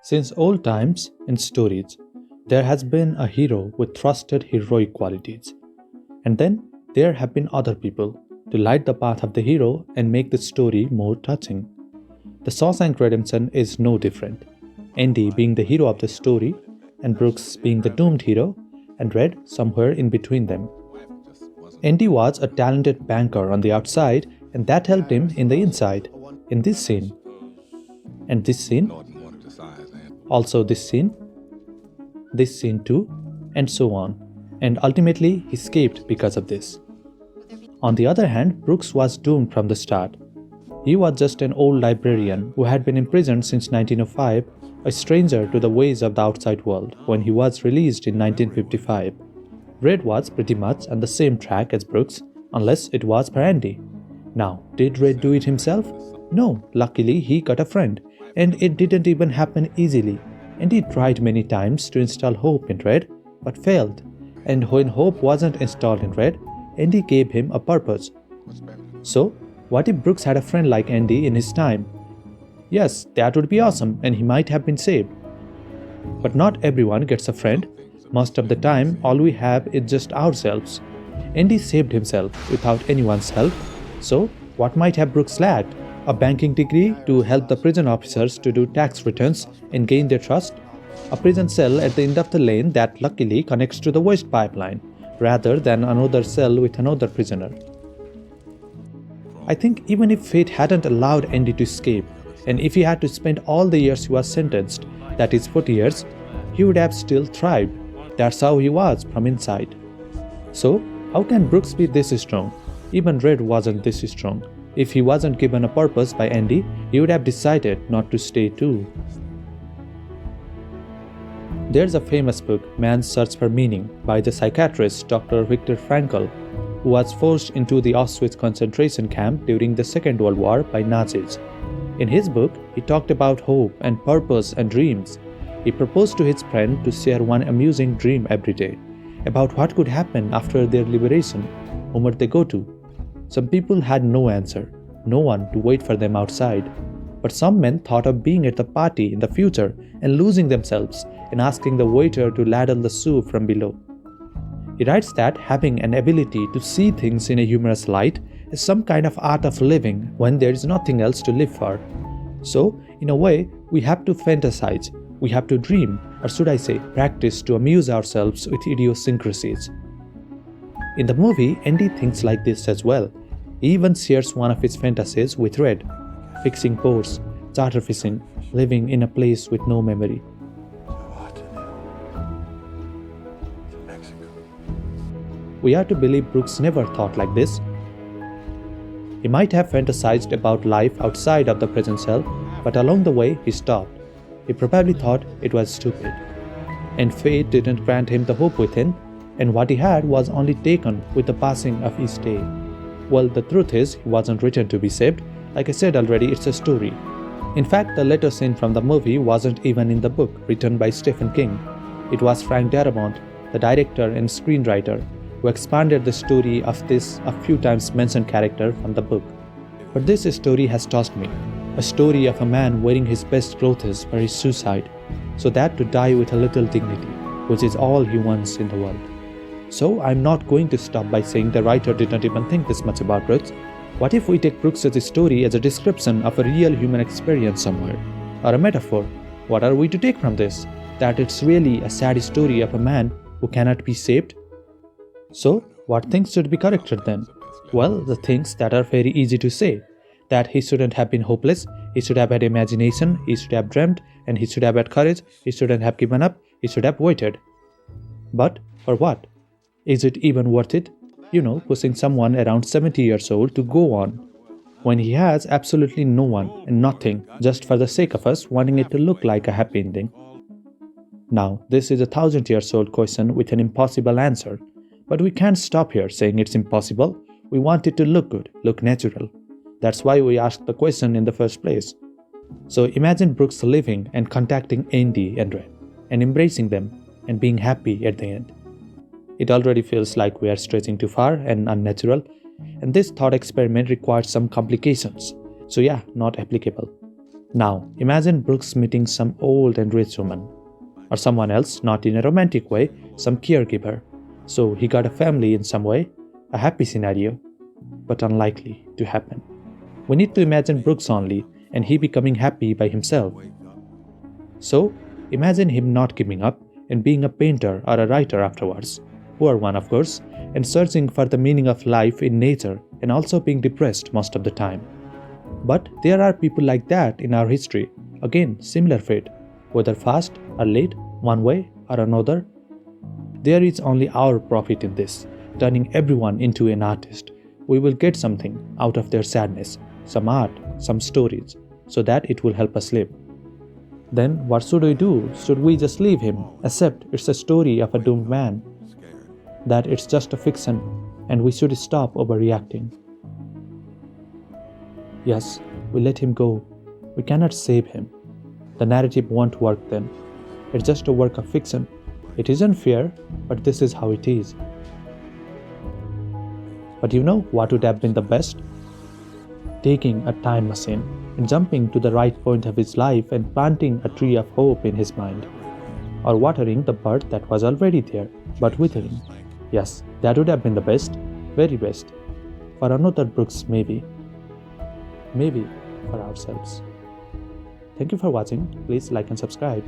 Since old times, in stories, there has been a hero with trusted heroic qualities. And then there have been other people to light the path of the hero and make the story more touching. The Shawshank Redemption is no different. Andy being the hero of the story, and Brooks being the doomed hero, and Red somewhere in between them. Andy was a talented banker on the outside, and that helped him in the inside, in this scene. And this scene, also this scene too, and so on. And ultimately, he escaped because of this. On the other hand, Brooks was doomed from the start. He was just an old librarian who had been imprisoned since 1905, a stranger to the ways of the outside world when he was released in 1955. Red was pretty much on the same track as Brooks, unless it was for Andy. Now, did Red do it himself? No, luckily he got a friend, and it didn't even happen easily. Andy tried many times to install hope in Red, but failed. And when hope wasn't installed in Red, Andy gave him a purpose. So, what if Brooks had a friend like Andy in his time? Yes, that would be awesome, and he might have been saved. But not everyone gets a friend. Most of the time, all we have is just ourselves. Andy saved himself without anyone's help. So, what might have Brooks lacked? A banking degree to help the prison officers to do tax returns and gain their trust? A prison cell at the end of the lane that luckily connects to the waste pipeline, rather than another cell with another prisoner. I think even if fate hadn't allowed Andy to escape, and if he had to spend all the years he was sentenced, that is 40 years, he would have still thrived. That's how he was from inside. So, how can Brooks be this strong? Even Red wasn't this strong. If he wasn't given a purpose by Andy, he would have decided not to stay too. There's a famous book, Man's Search for Meaning, by the psychiatrist Dr. Victor Frankl, who was forced into the Auschwitz Concentration Camp during the Second World War by Nazis. In his book, he talked about hope and purpose and dreams. He proposed to his friend to share one amusing dream every day about what could happen after their liberation, whom would they go to. Some people had no answer, no one to wait for them outside. But some men thought of being at the party in the future and losing themselves and asking the waiter to ladle the soup from below. He writes that having an ability to see things in a humorous light is some kind of art of living when there is nothing else to live for. So, in a way, we have to fantasize, we have to dream, or should I say, practice to amuse ourselves with idiosyncrasies. In the movie, Andy thinks like this as well. He even shares one of his fantasies with Red, fixing boats, charter fishing, living in a place with no memory. We are to believe Brooks never thought like this. He might have fantasized about life outside of the prison cell, but along the way he stopped. He probably thought it was stupid. And fate didn't grant him the hope within, and what he had was only taken with the passing of each day. Well, the truth is, he wasn't written to be saved. Like I said already, it's a story. In fact, the later scene from the movie wasn't even in the book written by Stephen King. It was Frank Darabont, the director and screenwriter, who expanded the story of this a few times mentioned character from the book. But this story has touched me. A story of a man wearing his best clothes for his suicide, so that to die with a little dignity, which is all he wants in the world. So I'm not going to stop by saying the writer didn't even think this much about Brooks. What if we take Brooks' story as a description of a real human experience somewhere, or a metaphor? What are we to take from this? That it's really a sad story of a man who cannot be saved? So, what things should be corrected then? Well, the things that are very easy to say. That he shouldn't have been hopeless, he should have had imagination, he should have dreamt, and he should have had courage, he shouldn't have given up, he should have waited. But, for what? Is it even worth it? Pushing someone around 70 years old to go on, when he has absolutely no one and nothing, just for the sake of us wanting it to look like a happy ending. Now, this is a 1,000-year-old question with an impossible answer. But we can't stop here saying it's impossible. We want it to look good, look natural. That's why we asked the question in the first place. So imagine Brooks living and contacting Andy and Red, and embracing them, and being happy at the end. It already feels like we are stretching too far and unnatural, and this thought experiment requires some complications. So yeah, not applicable. Now, imagine Brooks meeting some old and rich woman, or someone else, not in a romantic way, some caregiver. So he got a family in some way, a happy scenario, but unlikely to happen. We need to imagine Brooks only, and he becoming happy by himself. So, imagine him not giving up and being a painter or a writer afterwards, poor one of course, and searching for the meaning of life in nature and also being depressed most of the time. But there are people like that in our history, again, similar fate, whether fast or late, one way or another. There is only our profit in this, turning everyone into an artist. We will get something out of their sadness, some art, some stories, so that it will help us live. Then what should we do? Should we just leave him, accept it's a story of a doomed man, that it's just a fiction, and we should stop overreacting? Yes, we let him go. We cannot save him. The narrative won't work then. It's just a work of fiction. It isn't fair, but this is how it is. But you know what would have been the best? Taking a time machine and jumping to the right point of his life and planting a tree of hope in his mind. Or watering the bud that was already there, but withering. Yes, that would have been the best, very best. For another Brooks, maybe. Maybe for ourselves. Thank you for watching. Please like and subscribe.